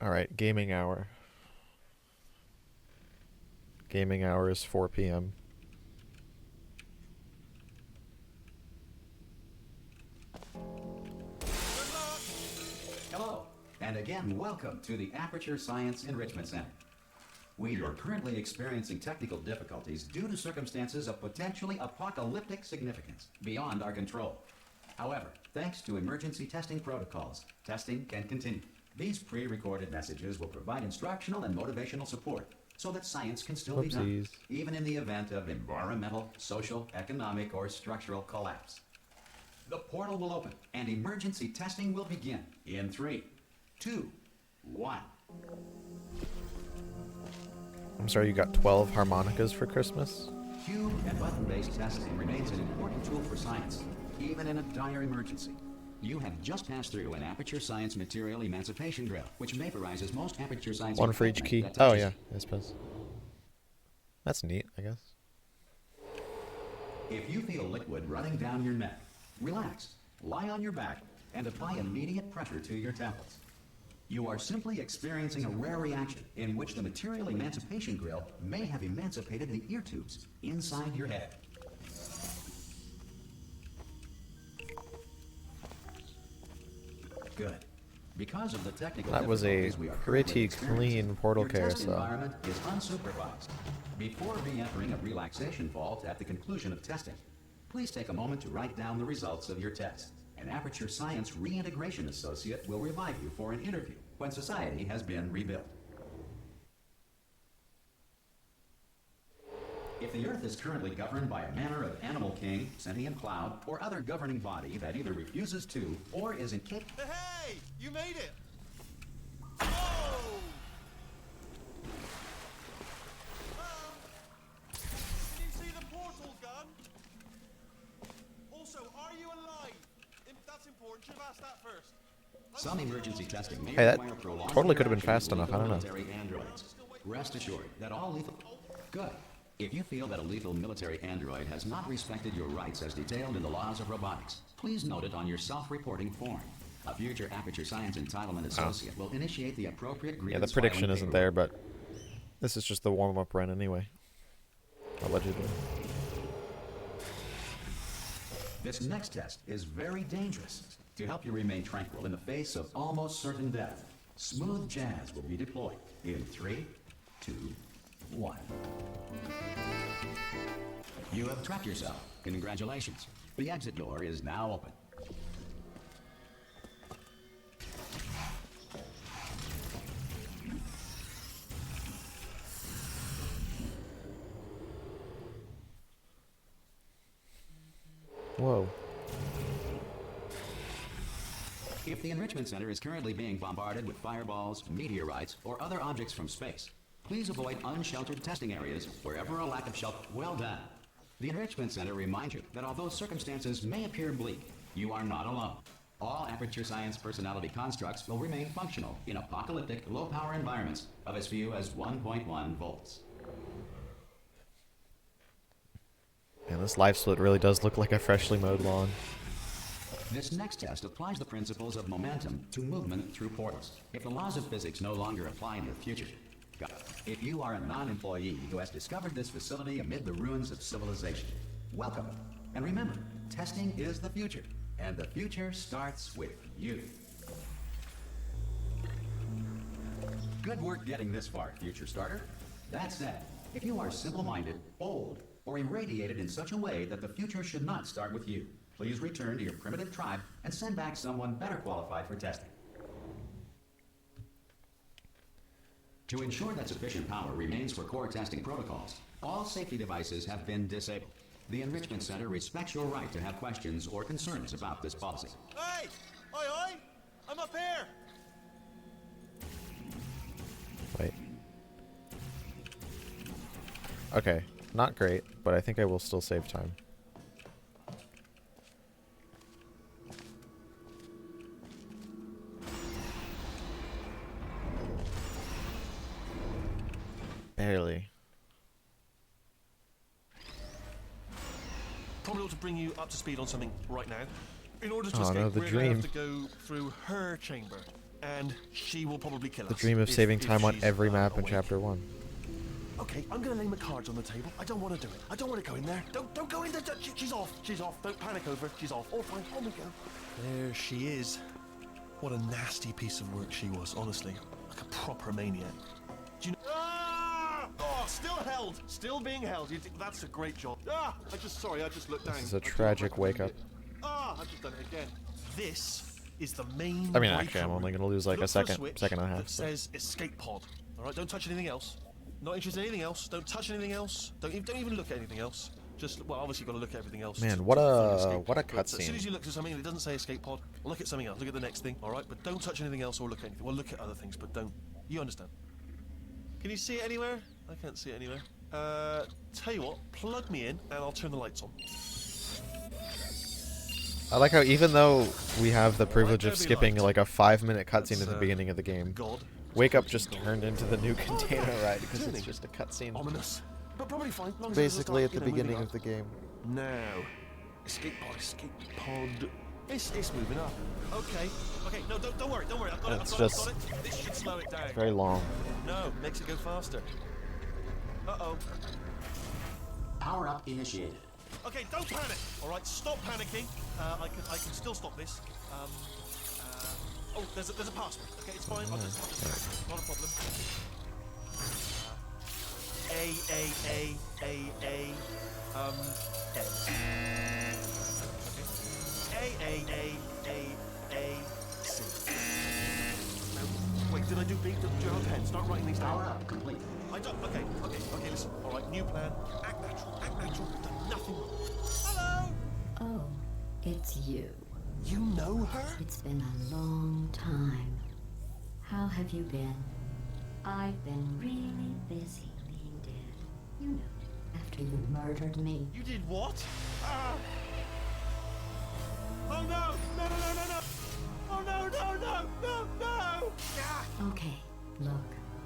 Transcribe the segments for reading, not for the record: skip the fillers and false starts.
Alright, gaming hour. Gaming hour is 4 p.m. Hello, and again, welcome to the Aperture Science Enrichment Center. We are currently experiencing technical difficulties due to circumstances of potentially apocalyptic significance beyond our control. However, thanks to emergency testing protocols, testing can continue. These pre-recorded messages will provide instructional and motivational support so that science can still be done, Whoopsies. even in the event of environmental, social, economic, or structural collapse. The portal will open, and emergency testing will begin in 3, 2, 1. I'm sorry, you got 12 harmonicas for Christmas? Cube and button-based testing remains an important tool for science, even in a dire emergency. You have just passed through an Aperture Science material emancipation drill, which vaporizes most Aperture Science One for each equipment key. that Oh, touches yeah, it. I suppose. That's neat, I guess. If you feel liquid running down your neck, relax, lie on your back, and apply immediate pressure to your temples. You are simply experiencing a rare reaction in which the material emancipation grill may have emancipated the ear tubes inside your head. Good. Because of the technical That was a difficulties we are pretty currently experiencing, clean portal your test carousel. environment is unsupervised. Before re-entering a relaxation vault at the conclusion of testing, please take a moment to write down the results of your test. An Aperture Science Reintegration Associate will revive you for an interview when society has been rebuilt. If the Earth is currently governed by a manner of animal king, sentient cloud, or other governing body that either refuses to or is incapable... Hey! You made it! Whoa! Can you see the portal gun? Also, are you alive? That's important. Should have asked that first. Some emergency testing may Hey, that require prolonged totally could have been interaction fast with enough, I don't know. military androids. Rest assured that all lethal... Good. If you feel that a lethal military android has not respected your rights as detailed in the laws of robotics, please note it on your self-reporting form. A future Aperture Science Entitlement Associate will initiate the appropriate grievance Yeah, the prediction filing isn't paperwork. there, but this is just the warm-up run anyway. Allegedly. This next test is very dangerous. To help you remain tranquil in the face of almost certain death, smooth jazz will be deployed in 3, 2, 1. You have trapped yourself. Congratulations. The exit door is now open. Whoa. If the Enrichment Center is currently being bombarded with fireballs, meteorites, or other objects from space, please avoid unsheltered testing areas wherever a lack of shelter. Well done. The Enrichment Center reminds you that although circumstances may appear bleak, you are not alone. All Aperture Science personality constructs will remain functional in apocalyptic, low-power environments of as few as 1.1 volts. Man, this live split really does look like a freshly mowed lawn. This next test applies the principles of momentum to movement through portals. If the laws of physics no longer apply in the future, if you are a non-employee who has discovered this facility amid the ruins of civilization, welcome. And remember, testing is the future, and the future starts with you. Good work getting this far, future starter. That said, if you are simple-minded, old, or irradiated in such a way that the future should not start with you, please return to your primitive tribe and send back someone better qualified for testing. To ensure that sufficient power remains for core testing protocols, all safety devices have been disabled. The Enrichment Center respects your right to have questions or concerns about this policy. Hey! Oi, oi! I'm up here! Wait. Okay, not great, but I think I will still save time. Barely. Probably ought to bring you up to speed on something right now. In order to Oh, escape, no, the we're going to dream. have to go through her chamber. and she will probably kill The us. dream of if- saving if time on she's, every map in awake. chapter 1. Okay, I'm gonna lay my cards on the table. I don't want to do it. I don't want to go in there. Don't go in there. She's off. She's off. Don't panic over. She's off. All fine. On we go. There she is. What a nasty piece of work she was, honestly. Like a proper maniac. Do you know? Ah! Oh, still held. Still being held. That's a great job. Ah! I just looked down. This is a I didn't tragic recommend wake up. it. Ah! I've just done it again. This is the main. I mean, actually, I'm only gonna lose like Look a for second switch and a half. that says escape pod. All right, don't touch anything else. Not interested in anything else. Don't touch anything else. Don't even look at anything else. Just, well, obviously you've got to look at everything else. Man, to what find a escape. what a But as soon cutscene. as you look at something and it doesn't say escape pod, look at something else. Look at the next thing. All right, but don't touch anything else or look at anything. Well, look at other things, but don't. You understand? Can you see it anywhere? I can't see it anywhere. Tell you what, plug me in and I'll turn the lights on. I like how even though we have the privilege there of be skipping light. like a 5-minute cutscene That's, at the beginning of the game, God. Wake Up just turned into the new container ride because it's Turning. just a cutscene. Ominous. But probably fine. Long as it doesn't Basically at start, the you know, moving beginning on. of the game. Now, escape pod. It's moving up. Okay. No, don't worry. I've got it. It's I've just- got it. This should slow it down. Very long. No, makes it go faster. Uh-oh. Power up initiated. Okay, don't panic. All right, stop panicking. I can still stop this. Oh, there's a password. Okay, it's fine. I'll just not a problem. C. No, wait, did I do B? Do you have a pen? Start writing these down. Power up complete. I don't. Okay, listen. All right, new plan. Act natural. We've done nothing wrong. Hello. Oh, it's you. You know her? It's been a long time. How have you been? I've been really busy being dead. You know, after you murdered me. You did what? Ah. Oh no! No! Oh no! Ah. Okay, look,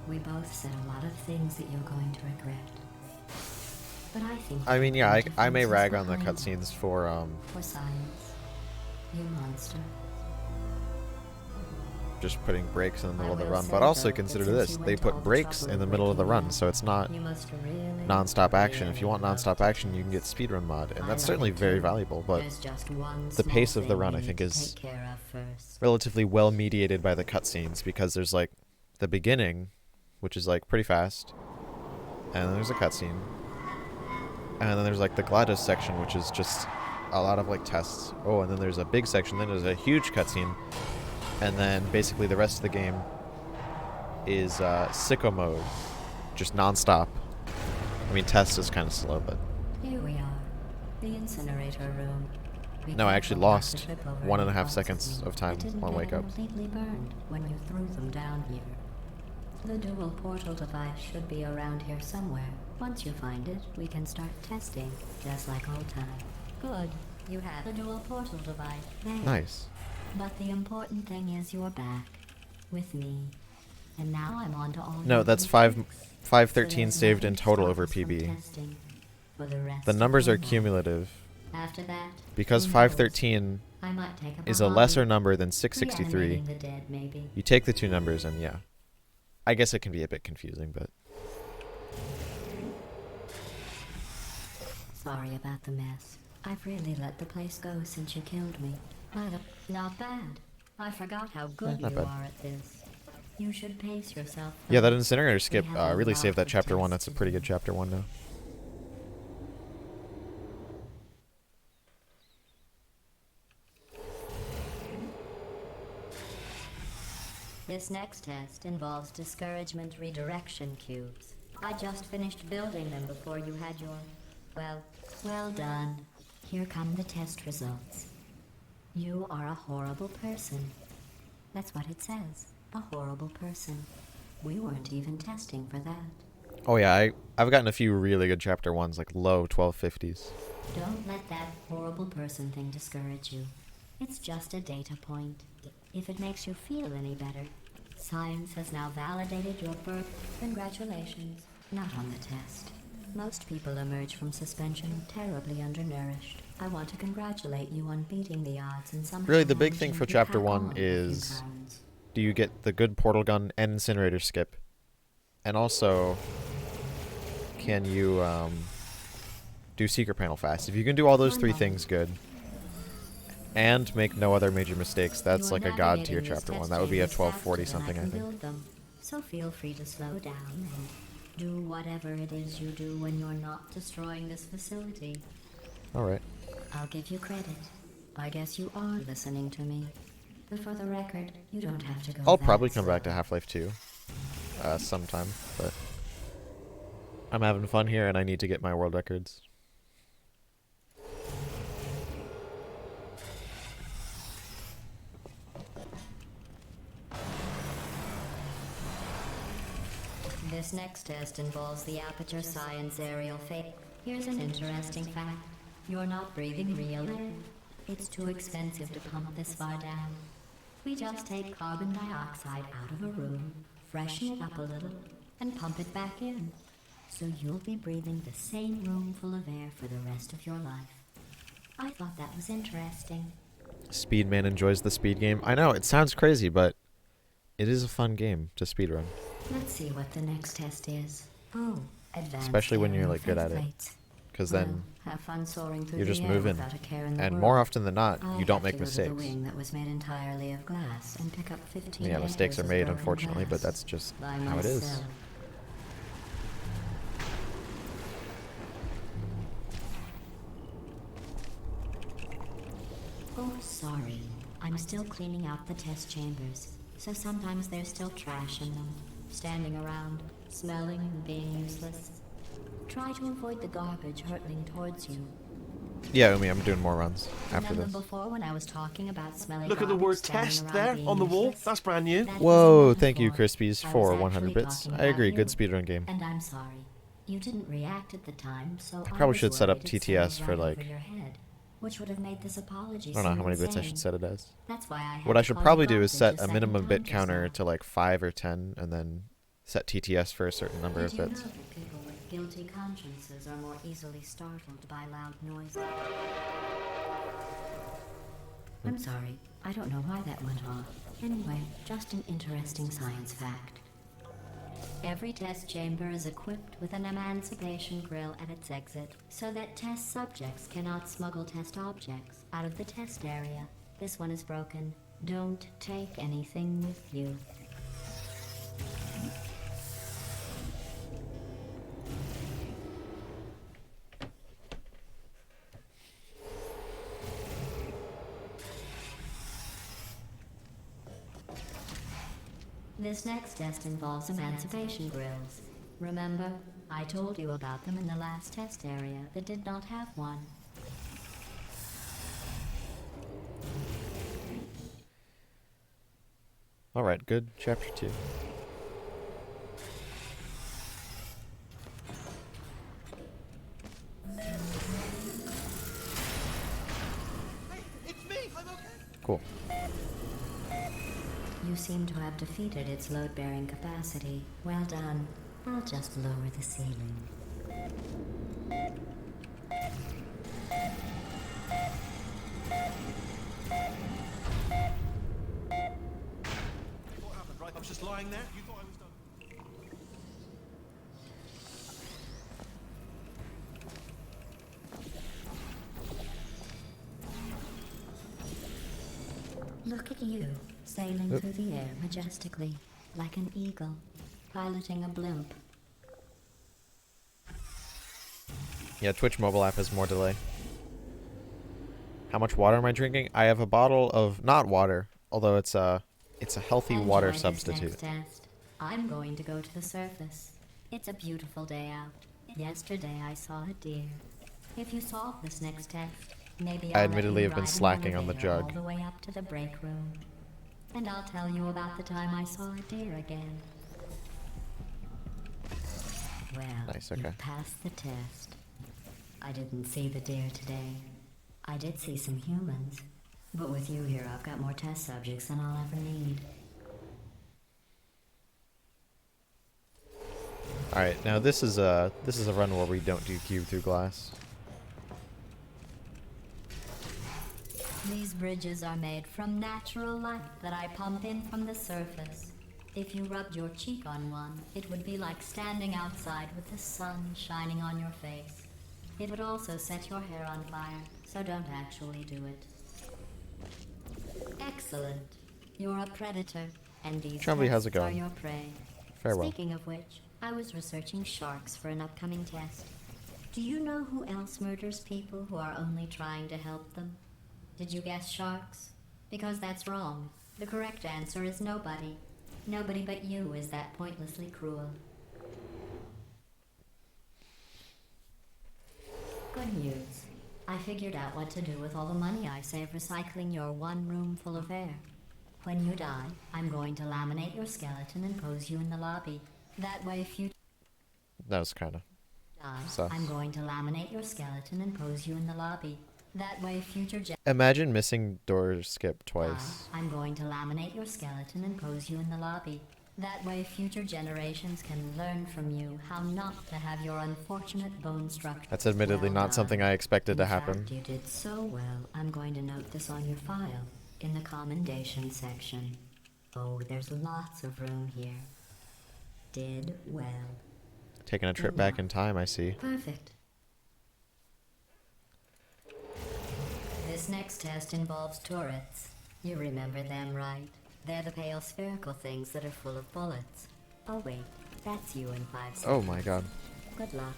we both said a lot of things that you're going to regret. But I think I mean, yeah, I may differences rag on the behind cutscenes for for science. You monster. just putting breaks in the middle of the will run, say, but also though, that consider since this: you they went all put the breaks trouble in the of middle of the waking run, me so it's not You must really, non-stop action. If you really want non-stop action, you can get speedrun mod, and I that's love certainly it very too. valuable. But There's just one the small pace of the thing run, we I need think, to is take care of first. relatively well mediated by the cutscenes, because there's like the beginning, which is like pretty fast, and then there's a cutscene, and then there's like the GLaDOS section, which is just a lot of like tests. Oh, and then there's a big section, then there's a huge cutscene, and then basically the rest of the game is sicko mode, just non-stop. I mean, test is kind of slow, but Here we are, the incinerator room. Be No, I careful actually not to lost trip over 1.5 any boxes seconds of time that didn't on get Wake Up. completely burned when you threw them down here. The dual portal device should be around here somewhere. Once you find it, we can start testing, just like old times. Good. You have the dual portal device. There. nice. But the important thing is you're back with me. And now I'm on to all No, your that's mistakes. So 513 there's saved nothing in to total stop over us from PB. testing for the rest The of numbers your are life. cumulative, After that, because who knows? 513 I might take up is a a lesser hobby. number than 663. Reanimating the dead, maybe. You take the two numbers, and yeah, I guess it can be a bit confusing, but Sorry about the mess. I've really let the place go since you killed me. Not bad. I forgot how good not you bad. are at this. You should pace yourself. yeah, that though. incinerator skip We have a really lot saved that of chapter 1. tests That's a to pretty do. good chapter 1 now. This next test involves discouragement redirection cubes. I just finished building them before you had your... well done. Here come the test results. You are a horrible person. That's what it says. A horrible person. We weren't even testing for that. Oh yeah, I've gotten a few really good chapter 1s, like low 1250s. Don't let that horrible person thing discourage you. It's just a data point. If it makes you feel any better. Science has now validated your birth. Congratulations. Not on the test. Most people emerge from suspension terribly undernourished. I want to congratulate you on beating the odds and somehow Really, the big thing managing for to chapter pack 1 on a few is pounds. do you get the good portal gun and incinerator skip? And also, can you do secret panel fast? If you can do all those three things good, and make no other major mistakes, that's like a god tier chapter 1. That would be a 1240 something, I think. So feel free to slow down and do whatever it is you do when you're not destroying this facility. Alright. I'll give you credit. I guess you are listening to me. But for the record, you don't have to go. I'll probably come back to Half-Life 2 sometime, but I'm having fun here and I need to get my world records. This next test involves the Aperture Science aerial fake. Here's an interesting fact. You're not breathing real air. It's too expensive to pump this far down. We just take carbon dioxide out of a room, freshen it up a little, and pump it back in. So you'll be breathing the same room full of air for the rest of your life. I thought that was interesting. Speedman enjoys the speed game. I know, it sounds crazy, but it is a fun game to speedrun. Let's see what the next test is. Oh, advanced. Especially when you're aerial like good at it. faceplates. Because Well, then have fun soaring through you're the just air moving. without a care in the And world. more often than not, I'll you don't have make to go to mistakes. the wing that was made entirely of glass and pick up 15 Yeah, mistakes are acres of made, broken unfortunately, but glass that's just by how it is. myself. Oh, sorry. I'm still cleaning out the test chambers, so sometimes there's still trash in them, standing around, smelling and being useless. Try to avoid the garbage hurtling towards you. Yeah, Umi, I'm doing more runs after Remember this. before when I was talking about smelly Look at the garbage word standing test around there being on the wall. useless? That's brand new. That was a Whoa, thank you, metaphor. Crispies, I for was 100 actually bits. talking I agree, about good you. speedrun game. And I'm sorry. You didn't react at the time, so I probably was should set up worried it TTS sailed for, right like- over your head, which would have made this apology I don't know seem how many bits I insane. should set it as. That's why I had What to I should call you probably do garbage is set a second minimum time bit just counter now. to like 5 or 10, and then set TTS for a certain number Did of you know bits. that people with guilty consciences are more easily startled by loud noises? I'm sorry, I don't know why that went off. Anyway, just an interesting science fact. Every test chamber is equipped with an emancipation grill at its exit, so that test subjects cannot smuggle test objects out of the test area. This one is broken. Don't take anything with you. This next test involves emancipation grills. Remember, I told you about them in the last test area that did not have one. Alright, good. Chapter 2. Hey, it's me! I'm okay! Cool. You seem to have defeated its load-bearing capacity. Well done. I'll just lower the ceiling. What happened, right? I was just lying there. You thought I was done. Look at you, sailing Oop. through the air majestically, like an eagle, piloting a blimp. Yeah, Twitch mobile app has more delay. How much water am I drinking? I have a bottle of not water, although it's a healthy Enjoy water this substitute. next test. I'm going to go to the surface. It's a beautiful day out. Yesterday I saw a deer. If you solve this next test, maybe I I'll admittedly let you have been ride an slacking on the elevator jug. all the way up to the break room. And I'll tell you about the time I saw a deer again. Well, Nice, you okay. passed the test. I didn't see the deer today. I did see some humans. But with you here, I've got more test subjects than I'll ever need. Alright, now this is a run where we don't do cube through glass. These bridges are made from natural light that I pump in from the surface. If you rubbed your cheek on one, it would be like standing outside with the sun shining on your face. It would also set your hair on fire, so don't actually do it. Excellent. You're a predator, and these Chumley, how's it pests are going? your prey. Farewell. Speaking of which, I was researching sharks for an upcoming test. Do you know who else murders people who are only trying to help them? Did you guess sharks? Because that's wrong. The correct answer is nobody. Nobody but you is that pointlessly cruel. Good news. I figured out what to do with all the money I save recycling your one room full of air. When you die, I'm going to laminate your skeleton and pose you in the lobby. That way if you That was kind of. die, Sus. I'm going to laminate your skeleton and pose you in the lobby. That way future Imagine missing door skip twice. I'm going to laminate your skeleton and pose you in the lobby. That way future generations can learn from you how not to have your unfortunate bone structure. That's admittedly Well not done. something I expected to In happen. fact, you did so well, I'm going to note this on your file, in the commendation section. Oh, there's lots of room here. Did well. Taking a trip back in time, I see. Perfect. This next test involves turrets. You remember them, right? They're the pale spherical things that are full of bullets. Oh wait, that's you in 5 seconds. Oh my god. Good luck.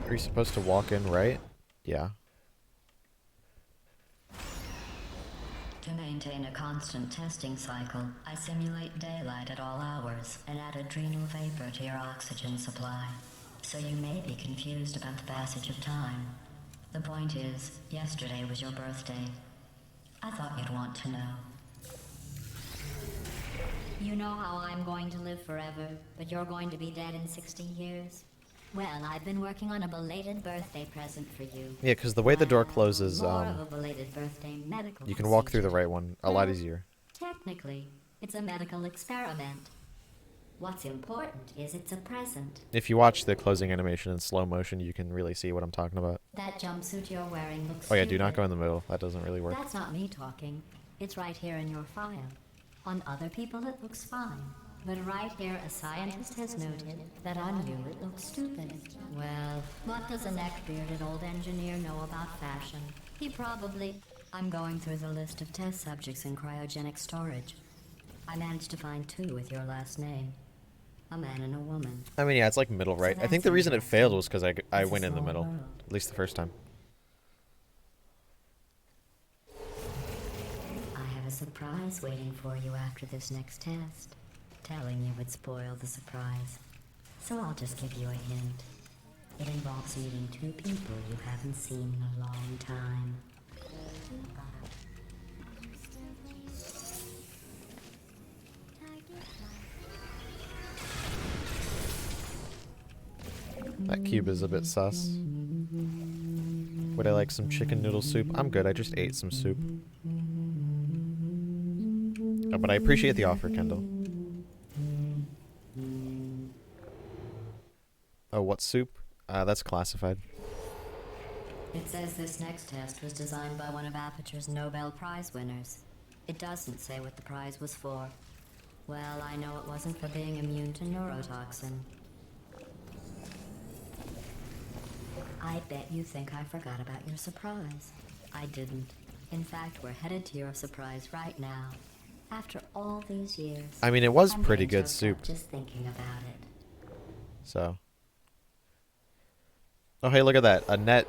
Are you supposed to walk in right? Yeah. To maintain a constant testing cycle, I simulate daylight at all hours and add adrenal vapor to your oxygen supply. So you may be confused about the passage of time. The point is, yesterday was your birthday. I thought you'd want to know. You know how I'm going to live forever, but you're going to be dead in 60 years? Well, I've been working on a belated birthday present for you. Yeah, because the way the door Well, closes, more of a belated birthday medical you can walk through the procedure. right one a lot Well, easier. Technically, it's a medical experiment. What's important is it's a present. If you watch the closing animation in slow motion, you can really see what I'm talking about. That jumpsuit you're wearing looks Oh yeah, do not stupid. go in the middle. That doesn't really work. That's not me talking. It's right here in your file. On other people it looks fine. But right here a scientist has noted that on you it looks stupid. Well, what does a neck-bearded old engineer know about fashion? He probably... I'm going through the list of test subjects in cryogenic storage. I managed to find 2 with your last name. A man and a woman. I mean, yeah, it's like middle right. I think the reason it failed was because I It's a went in the small middle. world. At least the first time. I have a surprise waiting for you after this next test. Telling you would spoil the surprise. So I'll just give you a hint. It involves meeting 2 people you haven't seen in a long time. That cube is a bit sus. Would I like some chicken noodle soup? I'm good. I just ate some soup. Oh, but I appreciate the offer, Kendall. Oh, what soup? That's classified. It says this next test was designed by one of Aperture's Nobel Prize winners. It doesn't say what the prize was for. Well, I know it wasn't for being immune to neurotoxin. I bet you think I forgot about your surprise. I didn't. In fact, we're headed to your surprise right now. After all these years. I mean, it was I'm pretty getting good choked soup. up just thinking about it. So. Oh, hey, look at that. A net.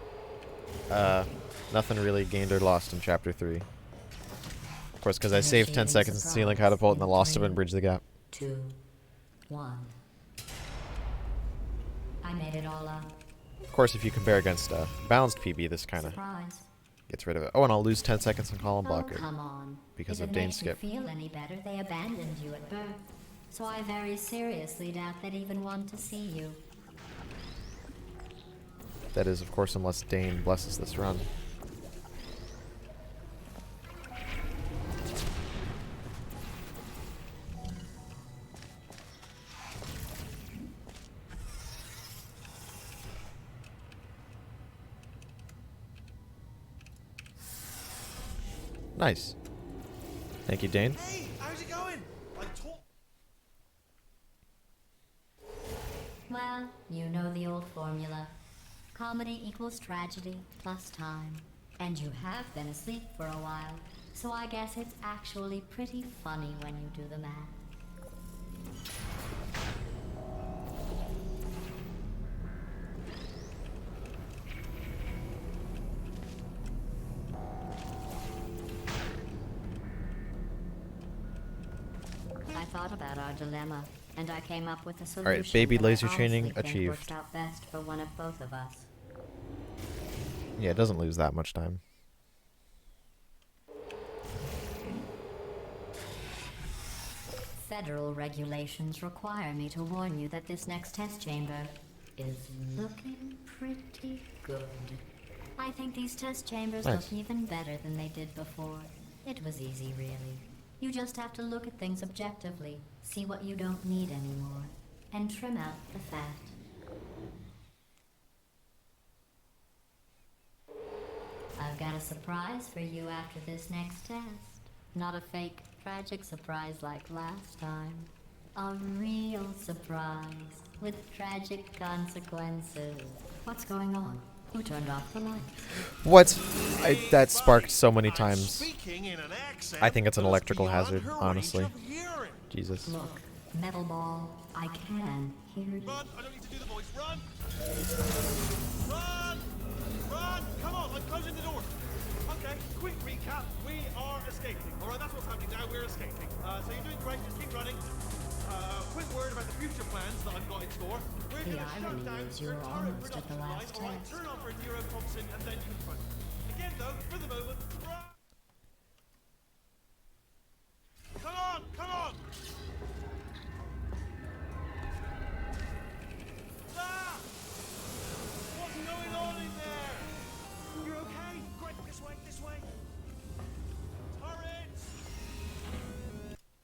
Nothing really gained or lost in Chapter 3. Of course, because I saved 10 seconds in Ceiling Catapult and then lost them and Bridge the Gap. 2, 1. I made it all up. Of course, if you compare against balanced PB, this kind of Surprise. gets rid of it. Oh, and I'll lose 10 seconds in Column Oh, Blocker. come on. because if of it Dane's makes skip. you feel any better, they abandoned you at birth. So I very seriously doubt they'd even want to see you. That is, of course, unless Dane blesses this run. Nice. Thank you, Dane. Hey, how's it going? I taught. Well, you know the old formula. Comedy equals tragedy plus time. And you have been asleep for a while, so I guess it's actually pretty funny when you do the math. I thought about our dilemma, and I came up with a solution. baby that I laser honestly training think achieved. works out best for one of both of us. Yeah, it doesn't lose that much time. Federal regulations require me to warn you that this next test chamber is looking pretty good. I think these test chambers Nice. look even better than they did before. It was easy, really. You just have to look at things objectively, see what you don't need anymore, and trim out the fat. I've got a surprise for you after this next test. Not a fake, tragic surprise like last time. A real surprise with tragic consequences. What's going on? Who turned off the lights? What? That sparked so many times. Speaking in an accent I think it's an that is electrical beyond hazard, her range honestly. of hearing. Jesus. Look, metal ball, I can hear you. Run! I don't need to do the voice. Run! Run! Run! Come on, I'm closing the door. Okay, quick recap. We are escaping. All right, that's what's happening now. We're escaping. So you're doing great. Just keep running. Quick word about the future plans that I've got in store. We're The going to shut irony down is you your were turret almost at the production line. last All right, test. turn on for Nero Thompson and then confront. Again, though, for the moment, run! Come on! Come on! Ah! What's going on in there? You're okay? Great, this way, this way. Turrets!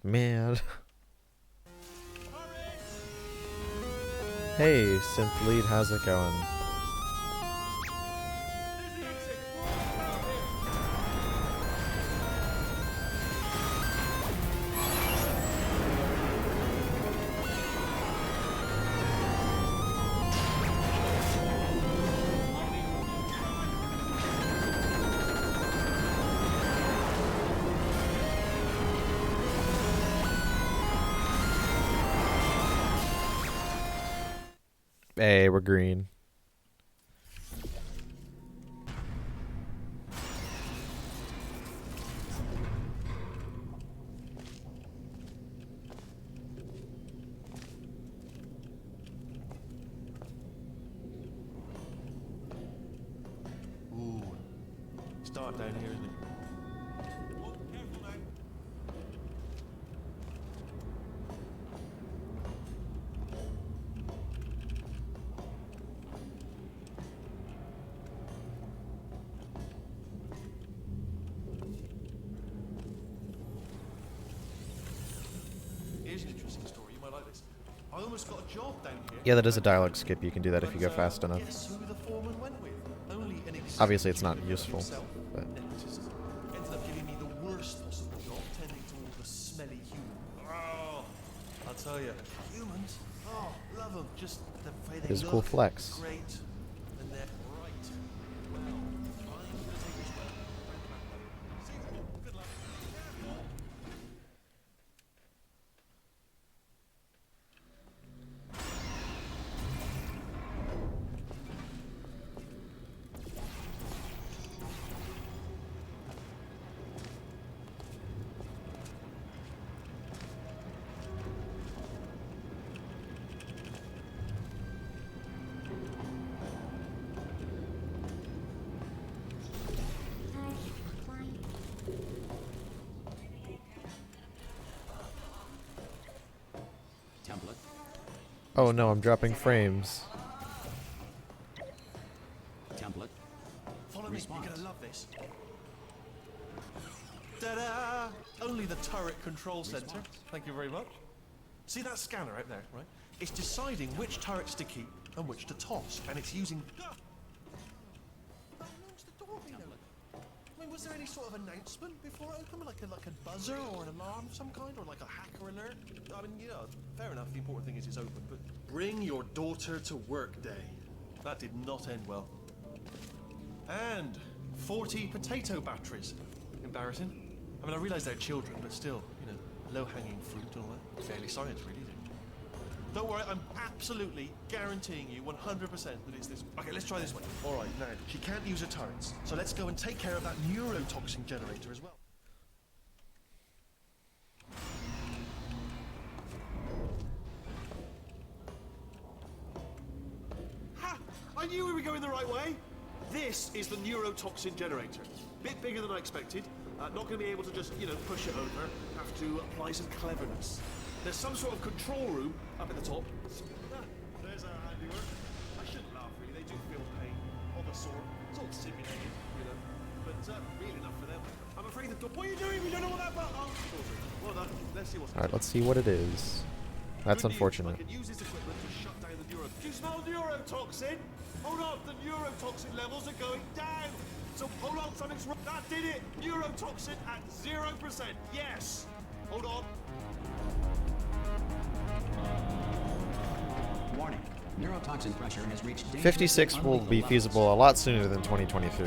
Man. Turrets! Hey, Synth Lead, how's it going? There's the exit. We're all out here. Hey, we're green. Ooh, start down here, isn't it? Oh, careful now. Here's an interesting story. You might like this. I almost got a job down here. Yeah, that is a dialogue skip. You can do that if you go But, fast enough. Guess who the foreman went with? Only an executive Obviously, it's not like useful, himself. but- Nepotism. Ended up giving me the worst possible job, tending to all the smelly humans. Oh, I'll tell you, humans. Oh, love them. Just the way they His look. cool flex. Great, and they're right. Well, I'm gonna take this way. See you. Good luck. Careful. Template. Oh no, I'm dropping frames. Template. Follow me. Response. You're gonna love this. Ta-da! Only the turret control center. Thank you very much. See that scanner out there, right? It's deciding which turrets to keep and which to toss, and it's using. was there any sort of announcement before it opened? Like a buzzer or an alarm of some kind? Or like a hacker alert? I mean, yeah, fair enough. The important thing is it's open. But bring your daughter to work day. That did not end well. And 40 potato batteries. Embarrassing. I mean, I realise they're children, but still, you know, low-hanging fruit and all that. Fairly science, really, isn't it? Don't worry, I'm absolutely guaranteeing you 100% that it's this. Okay, let's try this one. All right, now, she can't use her turrets, so let's go and take care of that neurotoxin generator as well. Ha! I knew we were going the right way. This is the neurotoxin generator. Bit bigger than I expected. Not going to be able to just, you know, push it over. Have to apply some cleverness. There's some sort of control room up at the top. There's our handiwork. I shouldn't laugh, really. They do feel pain of a sort. It's all simulated, you know. But real enough for them. I'm afraid the door. What are you doing? We don't know what that button. Oh, well done. Let's see what's. All right, let's see what it is. That's Good news, unfortunate. I can use this equipment to shut down the neuro. Do you smell neurotoxin? Hold on, the neurotoxin levels are going down. So hold on, something's wrong. That did it. Neurotoxin at 0%. Yes. Hold on. Warning. Neurotoxin pressure has reached dangerously 56 will unlethal be levels. feasible a lot sooner than 2023.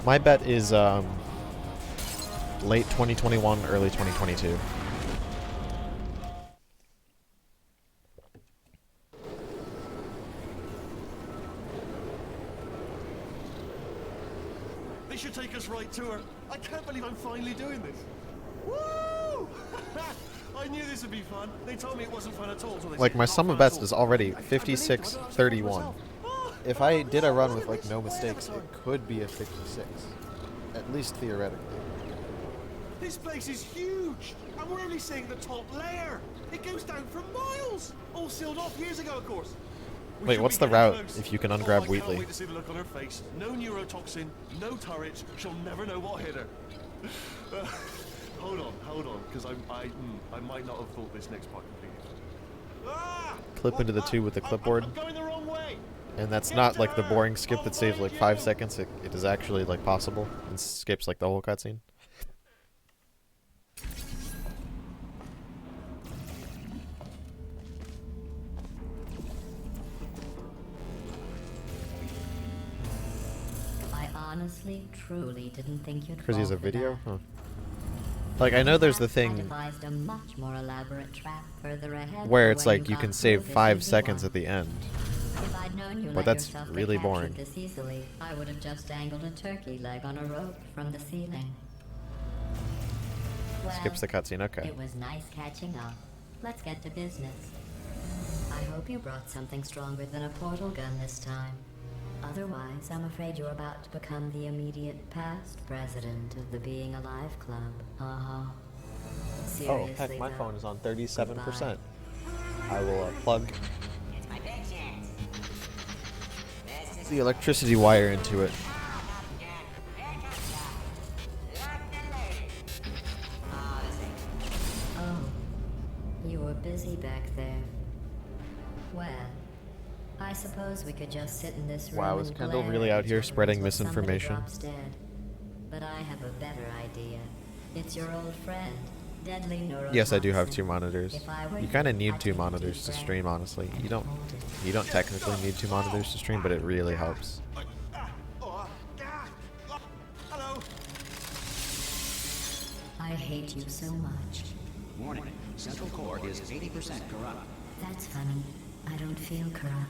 My bet is late 2021, early 2022. They should take us right to her. I can't believe I'm finally doing this. Woo! I knew this would be fun. They told me it wasn't fun at all. So they Like said, my "Not sum fun of at bets all." is already I believed it. I thought I was 56-31. myself. Ah, If I did a run with like no way ahead of mistakes, time. it could be a 56, at least theoretically. This place is huge, and we're only seeing the top layer. It goes down for miles. All sealed off years ago, of course. We Wait, should what's be the getting route close. if you can Oh, ungrab I can't Wheatley? wait to see the look on her face. No neurotoxin, no turret. She'll never know what hit her. Hold on, because I might not have thought this next part completely. Ah! Clip into the tube with the clipboard. I'm going the wrong way. And that's not like the boring skip that saves like 5 seconds. It is actually like possible and skips like the whole cutscene. I honestly, truly didn't think you'd Because he has fall a for video? that. Huh. Like, I know there's the I thing devised a much more elaborate trap further ahead where for it's when like you got can through save this 5 easy seconds one. at the end. If I'd known you But let that's yourself get really captured boring. this easily, I would have just dangled a turkey leg on a rope from the ceiling. Well, Skips the cutscene, okay. it was nice catching up. Let's get to business. I hope you brought something stronger than a portal gun this time. Otherwise, I'm afraid you're about to become the immediate past president of the Being Alive Club. Oh, Seriously, heck, my though. phone is on 37%. I will plug It's my big chance. This is the electricity wire into it. Oh, you were busy back there. Well, I suppose we could just sit in this room. Wow, is and Kendall glare really at out each here other spreading until somebody misinformation? drops dead. But I have a better idea. It's your old friend, Deadly Neurotoxin. Yes, I do have 2 monitors. If I were You kind of I'd need take 2 a monitors deep to breath stream, honestly. You don't and hold it. technically need 2 monitors to stream, but it really helps. Hello. I hate you so much. Warning. Central core is 80% corrupt. That's funny. I don't feel corrupt.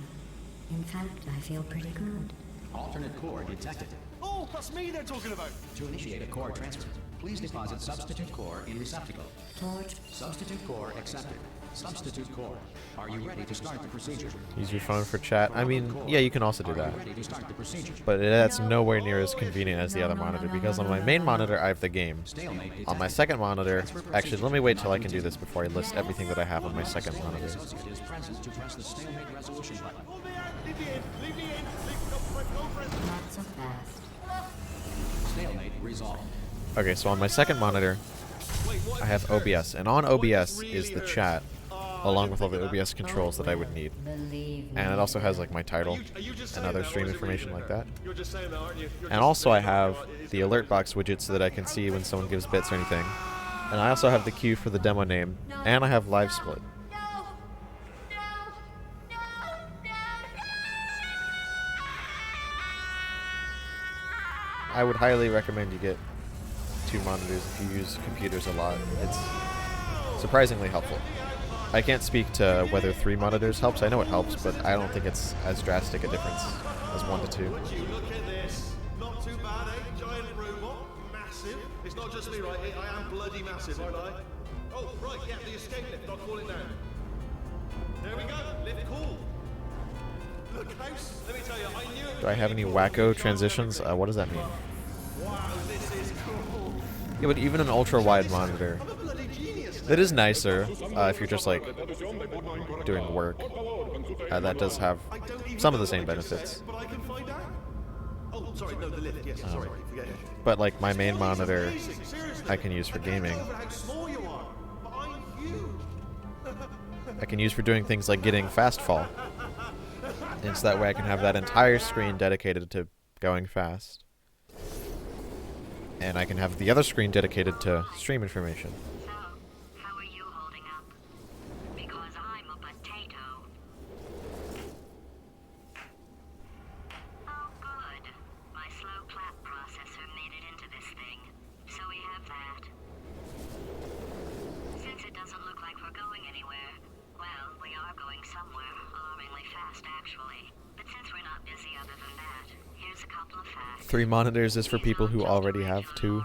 In fact, I feel pretty good. Alternate core detected. Oh, that's me they're talking about. To initiate a core transfer, please deposit substitute core in receptacle. Torch. Substitute core accepted. Substitute core. Are you ready to start the procedure? Use your phone for chat. I mean, yeah, you can also do Are that. you ready to start the procedure? But that's nowhere near as convenient as the other monitor, because on my main monitor I have the game. Stalemate detected. On my second monitor, actually, let me wait till I can do this before I list everything that I have on my second monitor. Associate is present to press the stalemate resolution button. Hold me out. Leave me in. Leave me in. Go for it. Not so fast. Stalemate resolved. Okay, so on my second monitor, Wait, what? I have OBS, and on OBS is the chat, along with all the OBS controls that I would need. Believe me. And it also has like my title Are you just and saying other that? stream What is it really information gonna like hurt? that. You're just saying that, aren't you? You're And just also I saying that, have it's the gonna alert hurt. box widget so that I can see when someone gives bits or anything. And I also have the queue for the demo name, and I have live split. I would highly recommend you get 2 monitors if you use computers a lot. It's surprisingly helpful. I can't speak to whether 3 monitors helps. I know it helps, but I don't think it's as drastic a difference as 1 to 2. Would you look at this? Not too bad, eh? Giant robot, massive. It's not just me, right? I am bloody massive, aren't I? Oh, right, yeah, the escape lift. I'll call it now. There we go. Lift cool. Look, house. Let me tell you, I knew it. Do I have any wacko transitions? What does that mean? Wow, this is cool. Yeah, but even an ultra-wide monitor, I'm a bloody genius. it is nicer if you're just like doing work. That does have I don't even some of know the same what I just benefits. said, but I can find out. Oh, sorry, no, the lift. Yes, sorry. Forget it. But like my main monitor, Amazing, seriously. I can use for gaming. Over how small you are, but I'm huge. I can use for doing things like getting fast fall. And so that way I can have that entire screen dedicated to going fast. And I can have the other screen dedicated to stream information. So, how are you holding up? Because I'm a potato. Oh, good. My slow clap processor made it into this thing. So we have that. Since it doesn't look like we're going anywhere, well, we are going somewhere, alarmingly fast, actually. But since we're not busy other than that, here's a couple of facts. 3 monitors is for people who already have 2.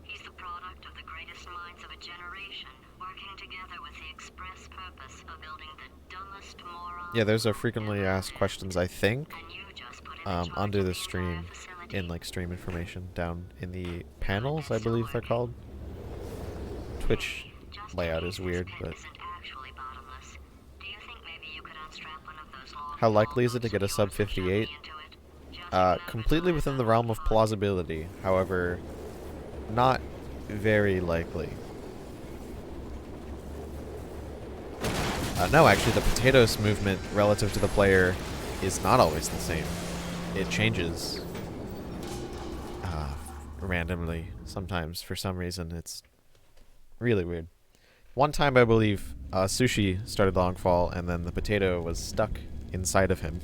He's the product of the greatest minds of a generation, working together with the express purpose of building the dumbest moron. Yeah, there's a frequently asked questions, I think, And you just put him in charge under of the entire stream, facility. in like stream information, down in the panels, I believe they're called. Twitch Just in layout case is this weird, pit but isn't actually bottomless, do you think maybe you could unstrap one of those long how likely is it to balls get a of sub yours and shove me 58? into it? Just remember Completely to within the let realm of go. plausibility, however, not very likely. No, actually, the potatoes movement relative to the player is not always the same. It changes randomly sometimes for some reason. It's really weird. One time, I believe, Sushi started long fall, and then the potato was stuck inside of him.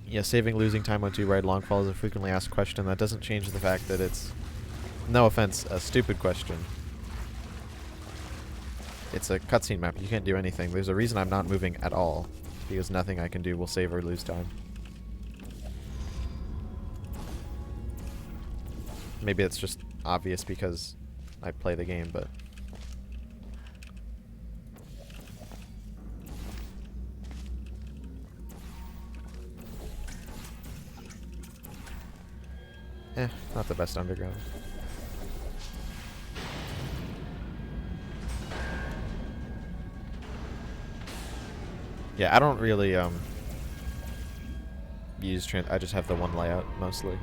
Yeah, saving losing time on 2 ride long fall is a frequently asked question. That doesn't change the fact that it's, no offense, a stupid question. It's a cutscene map. You can't do anything. There's a reason I'm not moving at all, because nothing I can do will save or lose time. Maybe it's just obvious because I play the game, but... not the best underground. Yeah, I don't really use I just have the one layout mostly.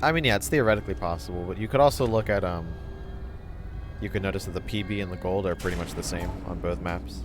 I mean, yeah, it's theoretically possible, but you could also look at you could notice that the PB and the gold are pretty much the same on both maps.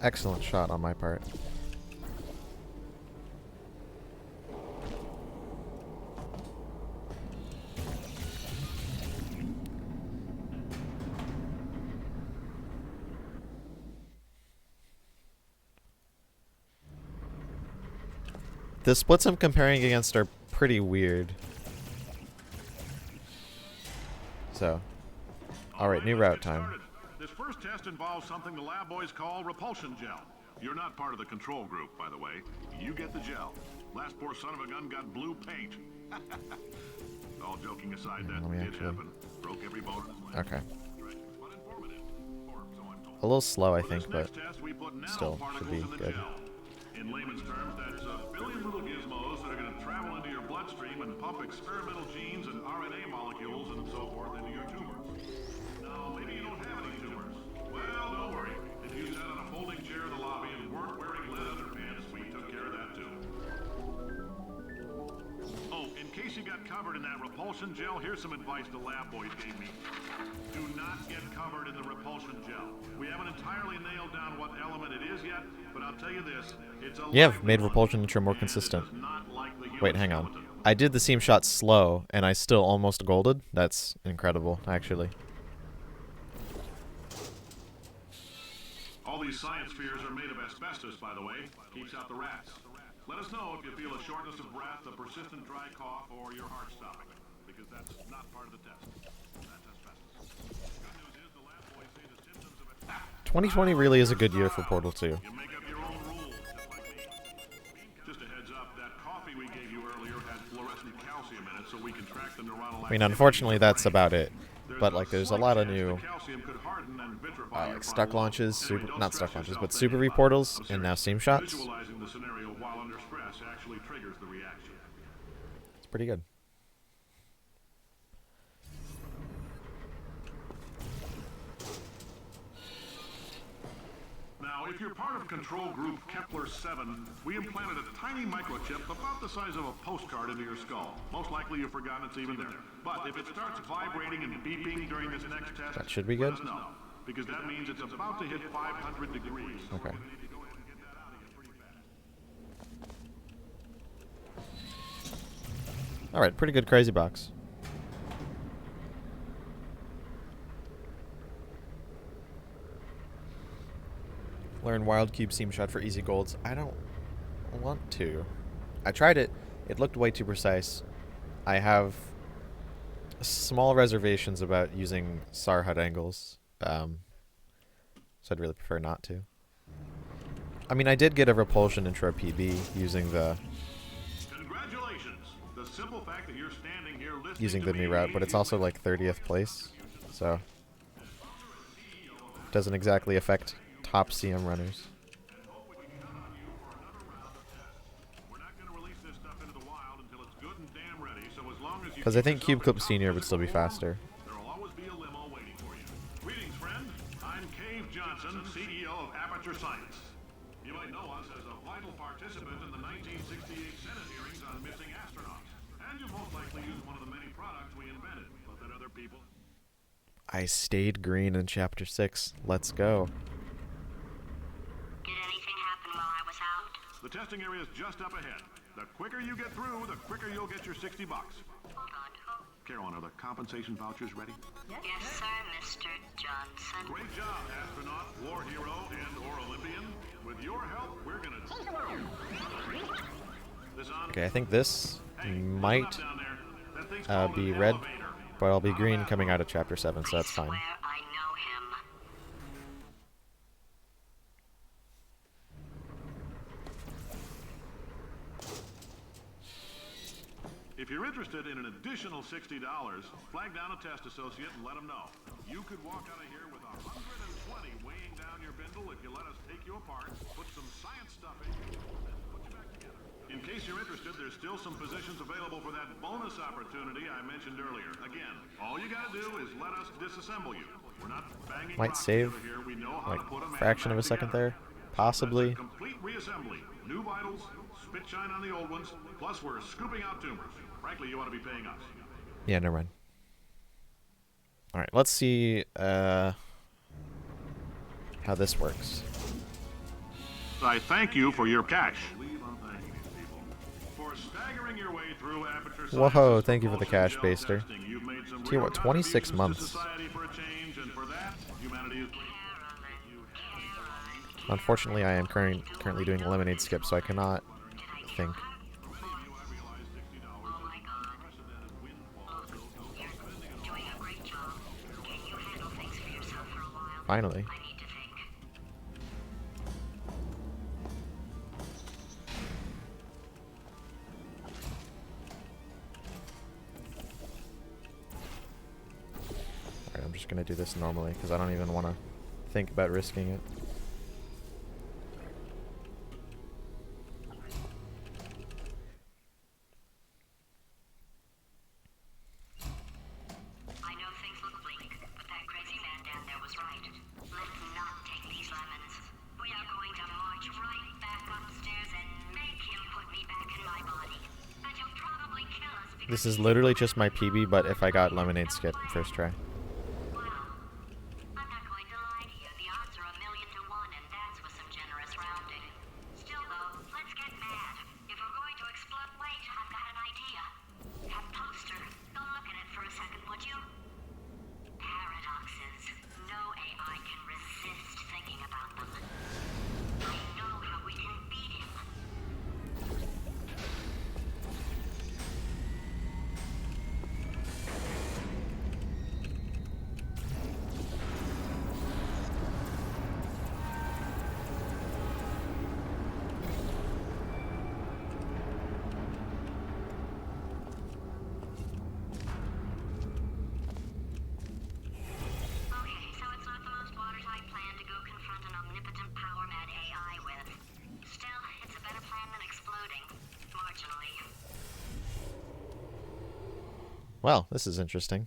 Excellent shot on my part. The splits I'm comparing against are pretty weird. So, alright, new route time. This first test involves something the lab boys call repulsion gel. You're not part of the control group, by the way. You get the gel. Last poor son of a gun got blue paint. All joking aside, that Let me did actually- happen. Broke every bone in his leg. Okay. But informative. A little slow, I For this think, but next test, we put still should be nanoparticles in a good. gel. In layman's terms, that's a billion little gizmos that are going to travel into your bloodstream and pump experimental genes and RNA molecules and so forth into your tumors. Now, maybe you don't have any tumors. Well, don't worry. If you sat on a folding chair in the lobby and weren't wearing lead underpants, we took care of that too. Oh, in case you got covered in that repulsion gel, here's some advice the lab boys gave me. Do not get covered in the repulsion gel. We haven't entirely nailed down what element it is yet, but I'll tell you this, it's a Yeah, I've lively made one, repulsion nature more and it consistent. does not like the human Wait, hang on. skeleton. I did the seam shot slow, and I still almost golded. That's incredible, actually. All these science spheres are made of asbestos, by the way. Keeps out the rats. Let us know if you feel a shortness of breath, a persistent dry cough, or your heart stopping, because that's not part of the test. That's asbestos. Good news is the lab boys say the symptoms of it. 2020 really is a good year for Portal 2. You make up your own rules, just like me. Just a heads up, that coffee we gave you earlier had fluorescent calcium in it, so we can track the neuronal I mean, activity unfortunately, in your that's brain. about it. But, like, there's a lot of Slight new, chance the calcium could harden and vitrify your like, stuck frontal lobe. launches, Anyway, don't not stress stuck launches, yourself but thinking super about it. reportals, I'm and now serious. seam shots. Visualizing the scenario while under stress actually triggers the reaction. It's pretty good. Now, if you're part of control group Kepler-7, we implanted a tiny microchip about the size of a postcard into your skull. Most likely you've forgotten it's even there. But if it starts vibrating and beeping during this next test, That should be let good. us know, because that means it's about to hit 500 degrees. So Okay. we're gonna need to go ahead and get that out of you pretty fast. Alright, pretty good crazy box. Learn Wild Cube seam shot for easy golds. I don't want to. I tried it. It looked way too precise. I have small reservations about using SAR HUD angles. So I'd really prefer not to. I mean, I did get a repulsion intro PB using the Congratulations! The simple fact that you're standing here listening using to the me new route, but means it's also like 30th place, so doesn't exactly affect top CM runners. we're not going to release this stuff into the wild until it's good and damn ready, so as long as you Because I keep think yourself Cube in Clip top Senior would still be physical form, faster. there will always be a limo waiting for you. Greetings, friend. I'm Cave Johnson, CEO of Aperture Science. You might know us as a vital participant in the 1968 Senate hearings on missing astronauts. And you've most likely used one of the many products we invented, but that other people... I stayed green in Chapter 6. Let's go. Did anything happen while I was out? The testing area is just up ahead. The quicker you get through, the quicker you'll get your $60. Hold on. Carolyn, are the compensation vouchers ready? Yes, sir, Mr. Johnson. Great job, astronaut, war hero, and/or Olympian. With your help, we're gonna... This on... Okay, I think this Hey, listen might up down there. That thing's called be an red, elevator. but I'll be green coming out of Chapter 7, so that's I fine. swear I know him. If you're interested in an additional $60, flag down a test associate and let them know. You could walk out of here with 120 weighing down your bindle if you let us take you apart, put some science stuff in you, and put you back together. In case you're interested, there's still some positions available for that bonus opportunity I mentioned earlier. Again, all you gotta do is let us disassemble you. We're not banging Might rocks save, together here. We know how like, to put a man fraction of back a second together. there. Possibly. That's a complete reassembly. New vitals, spit shine on the old ones, plus we're scooping out tumors. Frankly, you ought to be paying us. Yeah, never mind. Alright, let's see how this works. I thank you for your cash. For staggering your way through Aperture Whoa, Science's thank you for the propulsion cash, gel Baster. testing. You've made some Tell you real what, 26 contributions to months. society for a change, and for that, humanity is... Unfortunately, I am currently doing a lemonade skip, so I cannot think. Oh my god. Look, you're doing a great job. Can you handle things for yourself for a while? Finally. I need to think. Alright, I'm just gonna do this normally, because I don't even want to think about risking it. I know things look bleak, but that crazy man down there was right. Let's not take these lemons. We are going to march right back upstairs and make him put me back in my body. And he'll probably kill us because This is literally just my PB, but if I got lemonade skip first try. well, I'm not going to lie to you. The odds are 1,000,000 to 1, and that's with some generous rounding. Still, though, let's get mad. If we're going to explode, wait, I've got an idea. That poster. Go look at it for a second, would you? Paradoxes. No AI can resist thinking about them. I know how we can beat him. Okay, so it's not the most watertight plan to go confront an omnipotent power-mad AI with. Still, it's a better plan than exploding. Marginally. Well, this is interesting.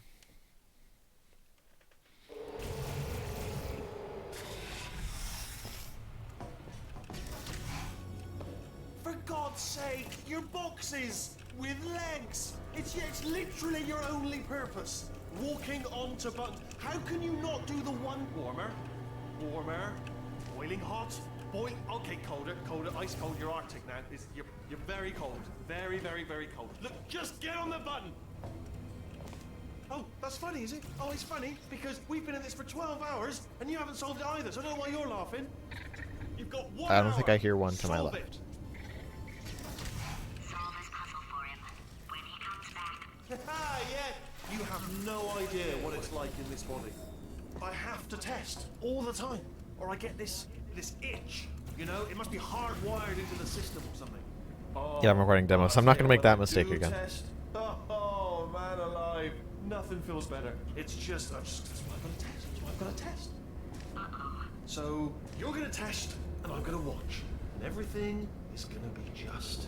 For God's sake, your boxes with legs. It's literally your only purpose. Walking onto buttons. How can you not do the one warmer? Warmer. Boiling hot. Okay, colder. Ice cold. You're Arctic now. You're very cold. Very, very, very cold. Look, just get on the button. Oh, that's funny, is it? Oh, it's funny because we've been at this for 12 hours and you haven't solved it either. So I don't know why you're laughing. You've got 1 I don't think hour. I hear one to my Solve left. it. Solve his puzzle for him. When he comes back. Yeah, you have no idea what it's like in this body. I have to test all the time, or I get this itch. You know, it must be hardwired into the system or something. Oh, Yeah, I'm recording demos, so I'm not gonna make that mistake again. Oh, man alive, nothing feels better. It's just, that's what I'm gonna test. So you're gonna test, and I'm gonna watch, and everything is gonna be just.